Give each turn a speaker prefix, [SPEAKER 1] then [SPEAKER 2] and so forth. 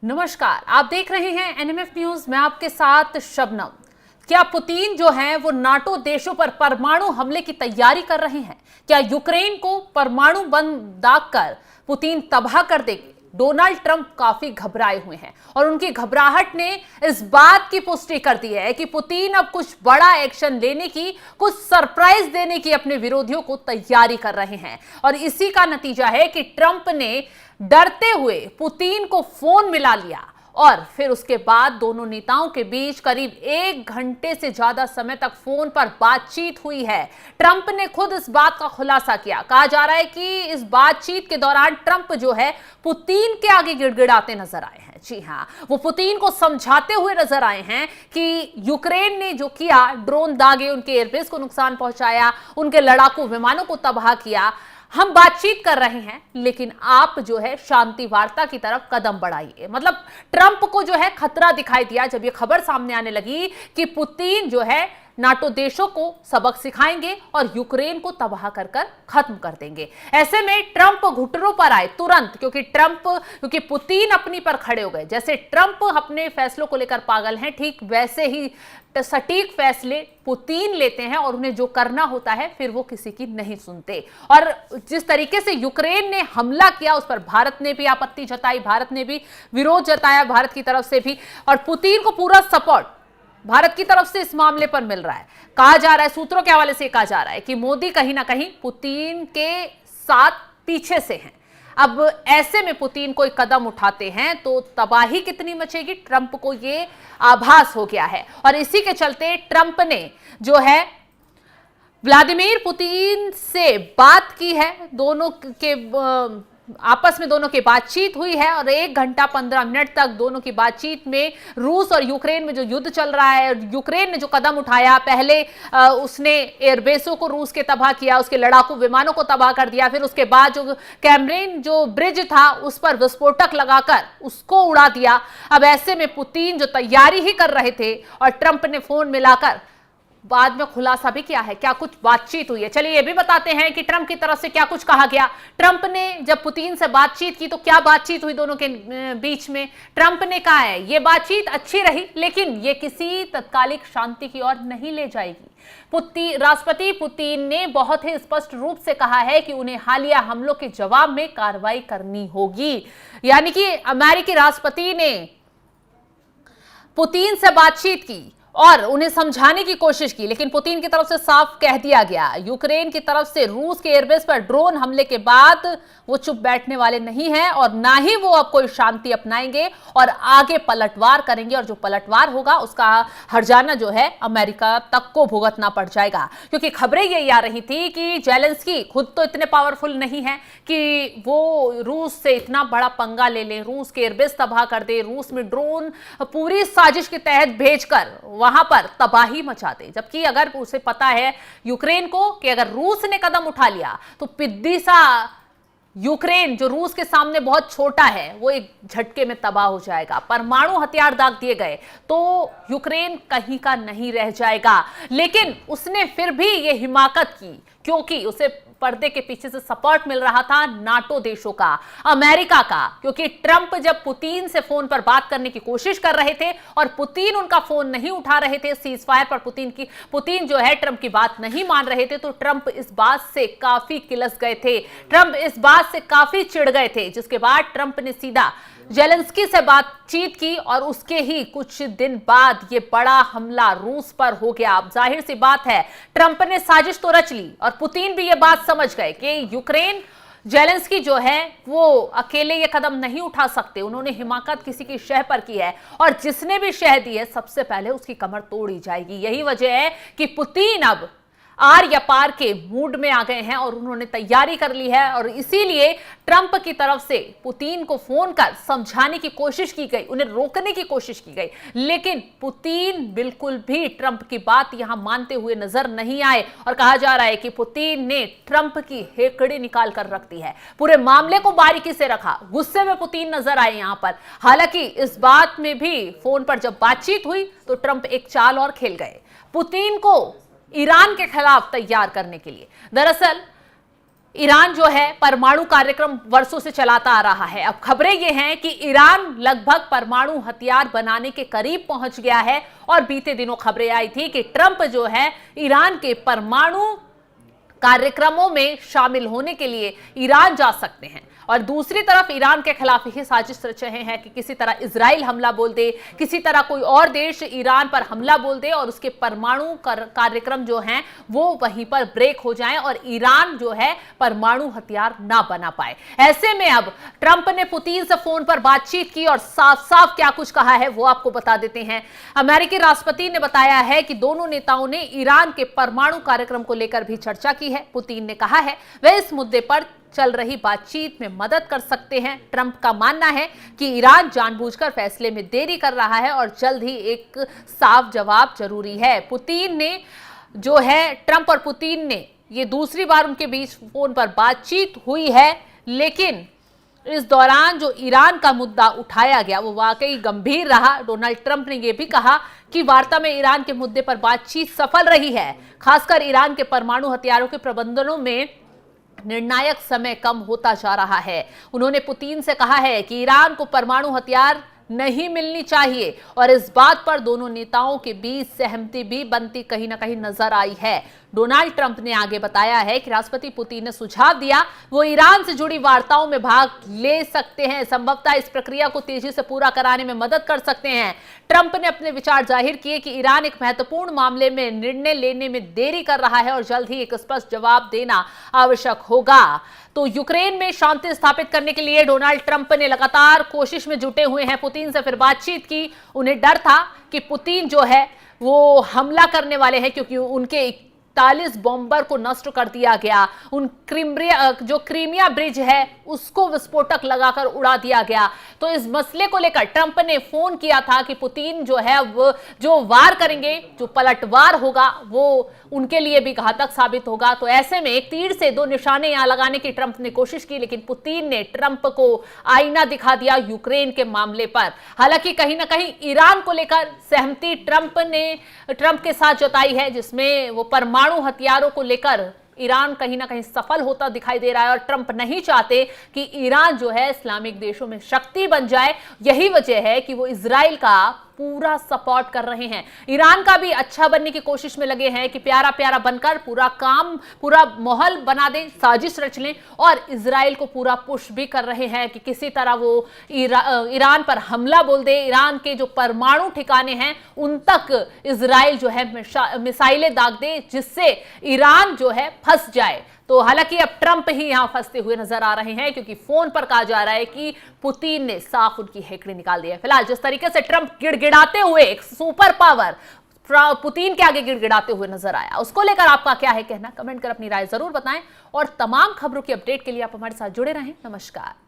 [SPEAKER 1] नमस्कार, आप देख रहे हैं एनएमएफ न्यूज। मैं आपके साथ शबनम। क्या पुतिन जो है वो नाटो देशों पर परमाणु हमले की तैयारी कर रहे हैं? क्या यूक्रेन को परमाणु बम दागकर पुतिन तबाह कर देंगे? डोनाल्ड ट्रंप काफी घबराए हुए हैं और उनकी घबराहट ने इस बात की पुष्टि कर दी है कि पुतिन अब कुछ बड़ा एक्शन लेने की, कुछ सरप्राइज देने की अपने विरोधियों को तैयारी कर रहे हैं। और इसी का नतीजा है कि ट्रंप ने डरते हुए पुतिन को फोन मिला लिया और फिर उसके बाद दोनों नेताओं के बीच करीब 1 घंटे से ज्यादा समय तक फोन पर बातचीत हुई है। ट्रंप ने खुद इस बात का खुलासा किया। कहा जा रहा है कि इस बातचीत के दौरान ट्रंप जो है पुतिन के आगे गिड़गिड़ाते नजर आए हैं। जी हां, वो पुतिन को समझाते हुए नजर आए हैं कि यूक्रेन ने जो किया, ड्रोन दागे, उनके एयरबेस को नुकसान पहुंचाया, उनके लड़ाकू विमानों को तबाह किया, हम बातचीत कर रहे हैं लेकिन आप जो है शांति वार्ता की तरफ कदम बढ़ाइए। मतलब ट्रंप को जो है खतरा दिखाई दिया जब ये खबर सामने आने लगी कि पुतिन जो है नाटो देशों को सबक सिखाएंगे और यूक्रेन को तबाह कर खत्म कर देंगे। ऐसे में ट्रंप घुटनों पर आए तुरंत, क्योंकि पुतिन अपनी पर खड़े हो गए। जैसे ट्रंप अपने फैसलों को लेकर पागल हैं, ठीक वैसे ही सटीक फैसले पुतिन लेते हैं और उन्हें जो करना होता है फिर वो किसी की नहीं सुनते। और जिस तरीके से यूक्रेन ने हमला किया उस पर भारत ने भी आपत्ति जताई, भारत ने भी विरोध जताया, भारत की तरफ से भी। और पुतिन को पूरा सपोर्ट भारत की तरफ से इस मामले पर मिल रहा है। कहा जा रहा है, सूत्रों के हवाले से कहा जा रहा है कि मोदी कहीं ना कहीं पुतिन के साथ पीछे से हैं। अब ऐसे में पुतिन कोई कदम उठाते हैं तो तबाही कितनी मचेगी, ट्रंप को ये आभास हो गया है। और इसी के चलते ट्रंप ने जो है व्लादिमीर पुतिन से बात की है। आपस में दोनों की बातचीत हुई है और 1 घंटा 15 मिनट तक दोनों की बातचीत में रूस और यूक्रेन में जो युद्ध चल रहा है, यूक्रेन ने जो कदम उठाया, पहले उसने एयरबेसों को रूस के तबाह किया, उसके लड़ाकू विमानों को तबाह कर दिया, फिर उसके बाद जो कैमरेन जो ब्रिज था उस पर विस्फोटक लगाकर उसको उड़ा दिया। अब ऐसे में पुतिन जो तैयारी ही कर रहे थे और ट्रंप ने फोन मिलाकर बाद में खुलासा भी किया है। क्या कुछ बातचीत हुई है, चलिए ये भी बताते हैं कि ट्रंप की तरफ से क्या कुछ कहा गया। ट्रंप ने जब पुतिन से बातचीत की तो क्या बातचीत हुई दोनों के बीच में? ट्रंप ने कहा है ये बातचीत अच्छी रही लेकिन ये किसी तत्कालिक शांति की ओर नहीं ले जाएगी। राष्ट्रपति पुतिन ने बहुत ही स्पष्ट रूप से कहा है कि उन्हें हालिया हमलों के जवाब में कार्रवाई करनी होगी। यानी कि अमेरिकी राष्ट्रपति ने पुतिन से बातचीत की और उन्हें समझाने की कोशिश की, लेकिन पुतिन की तरफ से साफ कह दिया गया यूक्रेन की तरफ से रूस के एयरबेस पर ड्रोन हमले के बाद वो चुप बैठने वाले नहीं हैं और ना ही वो अब कोई शांति अपनाएंगे और आगे पलटवार करेंगे। और जो पलटवार होगा उसका हर्जाना जो है अमेरिका तक को भुगतना पड़ जाएगा। क्योंकि खबरें यही आ रही थी कि जेलेंस्की खुद तो इतने पावरफुल नहीं है कि वो रूस से इतना बड़ा पंगा ले लें, रूस के एयरबेस तबाह कर दे, रूस में ड्रोन पूरी साजिश के तहत भेजकर वहां पर तबाही मचा दे। जबकि अगर उसे पता है यूक्रेन को कि अगर रूस ने कदम उठा लिया तो पिद्दी सा यूक्रेन जो रूस के सामने बहुत छोटा है वो एक झटके में तबाह हो जाएगा। परमाणु हथियार दाग दिए गए तो यूक्रेन कहीं का नहीं रह जाएगा। लेकिन उसने फिर भी ये हिमाकत की क्योंकि उसे पर्दे के पीछे से सपोर्ट मिल रहा था नाटो देशों का, अमेरिका का। क्योंकि ट्रंप जब पुतिन से फोन पर बात करने की कोशिश कर रहे थे और पुतिन उनका फोन नहीं उठा रहे थे, सीज फायर पर पुतिन जो है ट्रंप की बात नहीं मान रहे थे, तो ट्रंप इस बात से काफी किलस गए थे, ट्रंप इस बात से काफी चिढ़ गए थे। जिसके बाद ट्रंप ने सीधा जेलेंस्की से बातचीत की और उसके ही कुछ दिन बाद ये बड़ा हमला रूस पर हो गया। अब जाहिर सी बात है ट्रंप ने साजिश तो रच ली और पुतिन भी ये बात समझ गए कि यूक्रेन जेलेंस्की जो है वो अकेले ये कदम नहीं उठा सकते। उन्होंने हिमाकत किसी की शह पर की है और जिसने भी शह दी है सबसे पहले उसकी कमर तोड़ी जाएगी। यही वजह है कि पुतिन अब आर या पार के मूड में आ गए हैं और उन्होंने तैयारी कर ली है। और इसीलिए ट्रंप की तरफ से पुतिन को फोन कर समझाने की कोशिश की गई, उन्हें रोकने की कोशिश की गई, लेकिन पुतिन बिल्कुल भी ट्रंप की बात यहां मानते हुए नजर नहीं आए। और कहा जा रहा है कि पुतिन ने ट्रंप की हेकड़ी निकाल कर रख दी है, पूरे मामले को बारीकी से रखा। गुस्से में पुतिन नजर आए यहां पर। हालांकि इस बात में भी फोन पर जब बातचीत हुई तो ट्रंप एक चाल और खेल गए, पुतिन को ईरान के खिलाफ तैयार करने के लिए। दरअसल ईरान जो है परमाणु कार्यक्रम वर्षों से चलाता आ रहा है। अब खबरें ये हैं कि ईरान लगभग परमाणु हथियार बनाने के करीब पहुंच गया है और बीते दिनों खबरें आई थी कि ट्रंप जो है ईरान के परमाणु कार्यक्रमों में शामिल होने के लिए ईरान जा सकते हैं। और दूसरी तरफ ईरान के खिलाफ यही साजिश रच रहे हैं कि किसी तरह इजराइल हमला बोल दे, किसी तरह कोई और देश ईरान पर हमला बोल दे और उसके परमाणु कार्यक्रम जो हैं वो वहीं पर ब्रेक हो जाएं और ईरान जो है परमाणु हथियार ना बना पाए। ऐसे में अब ट्रंप ने पुतिन से फोन पर बातचीत की और साफ साफ क्या कुछ कहा है वो आपको बता देते हैं। अमेरिकी राष्ट्रपति ने बताया है कि दोनों नेताओं ने ईरान के परमाणु कार्यक्रम को लेकर भी चर्चा की है। पुतिन ने कहा है वह इस मुद्दे पर चल रही बातचीत में मदद कर सकते हैं। ट्रंप का मानना है कि ईरान जानबूझकर फैसले में देरी कर रहा है और जल्द ही एक साफ जवाब जरूरी है। पुतिन ने जो है ट्रंप और पुतिन ने ये दूसरी बार उनके बीच फोन पर बातचीत हुई है, लेकिन इस दौरान जो ईरान का मुद्दा उठाया गया वो वाकई गंभीर रहा। डोनाल्ड ट्रंप ने यह भी कहा कि वार्ता में ईरान के मुद्दे पर बातचीत सफल रही है, खासकर ईरान के परमाणु हथियारों के प्रबंधनों में निर्णायक समय कम होता जा रहा है। उन्होंने पुतिन से कहा है कि ईरान को परमाणु हथियार नहीं मिलनी चाहिए और इस बात पर दोनों नेताओं के बीच सहमति भी बनती कहीं ना कहीं नजर आई है। डोनाल्ड ट्रंप ने आगे बताया है कि राष्ट्रपति पुतिन ने सुझाव दिया वो ईरान से जुड़ी वार्ताओं में भाग ले सकते हैं, संभवतः इस प्रक्रिया को तेजी से पूरा कराने में मदद कर सकते हैं। ट्रंप ने अपने विचार जाहिर किए कि ईरान एक महत्वपूर्ण मामले में निर्णय लेने में देरी कर रहा है और जल्द ही एक स्पष्ट जवाब देना आवश्यक होगा। तो यूक्रेन में शांति स्थापित करने के लिए डोनाल्ड ट्रंप ने लगातार कोशिश में जुटे हुए हैं। पुतिन से फिर बातचीत की। उन्हें डर था कि पुतिन जो है वो हमला करने वाले हैं क्योंकि उनके 41 बॉम्बर को नष्ट कर दिया गया। उन क्रीमिया ब्रिज है उसको विस्फोटक लगाकर उड़ा दिया गया। तो इस मसले को लेकर ट्रंप ने फोन किया था कि पुतिन जो है वो जो वार करेंगे, जो पलटवार होगा वो उनके लिए भी घातक साबित होगा। तो ऐसे में एक तीर से दो निशाने यहां लगाने की ट्रंप ने कोशिश की, लेकिन पुतिन ने ट्रंप को आईना दिखा दिया यूक्रेन के मामले पर। हालांकि कहीं ना कहीं ईरान को लेकर सहमति ट्रंप के साथ जताई है, जिसमें वो परमाणु हथियारों को लेकर ईरान कहीं ना कहीं सफल होता दिखाई दे रहा है और ट्रंप नहीं चाहते कि ईरान जो है इस्लामिक देशों में शक्ति बन जाए। यही वजह है कि वो इजराइल का पूरा सपोर्ट कर रहे हैं। ईरान का भी अच्छा बनने की कोशिश में लगे हैं कि प्यारा प्यारा बनकर पूरा माहौल बना दें, साजिश रच लें और इजराइल को पूरा पुश भी कर रहे हैं कि किसी तरह वो ईरान पर हमला बोल दे। ईरान के जो परमाणु ठिकाने हैं उन तक इजराइल जो है मिसाइलें दाग दे, जिससे ईरान जो है फंस जाए। तो हालांकि अब ट्रंप ही यहां फंसते हुए नजर आ रहे हैं क्योंकि फोन पर कहा जा रहा है कि पुतिन ने साफ उनकी हेकड़ी निकाल दी है। फिलहाल जिस तरीके से ट्रंप गिड़गिड़ाते हुए एक सुपर पावर पुतिन के आगे गिड़गिड़ाते हुए नजर आया, उसको लेकर आपका क्या है कहना, कमेंट कर अपनी राय जरूर बताएं और तमाम खबरों की अपडेट के लिए आप हमारे साथ जुड़े रहें। नमस्कार।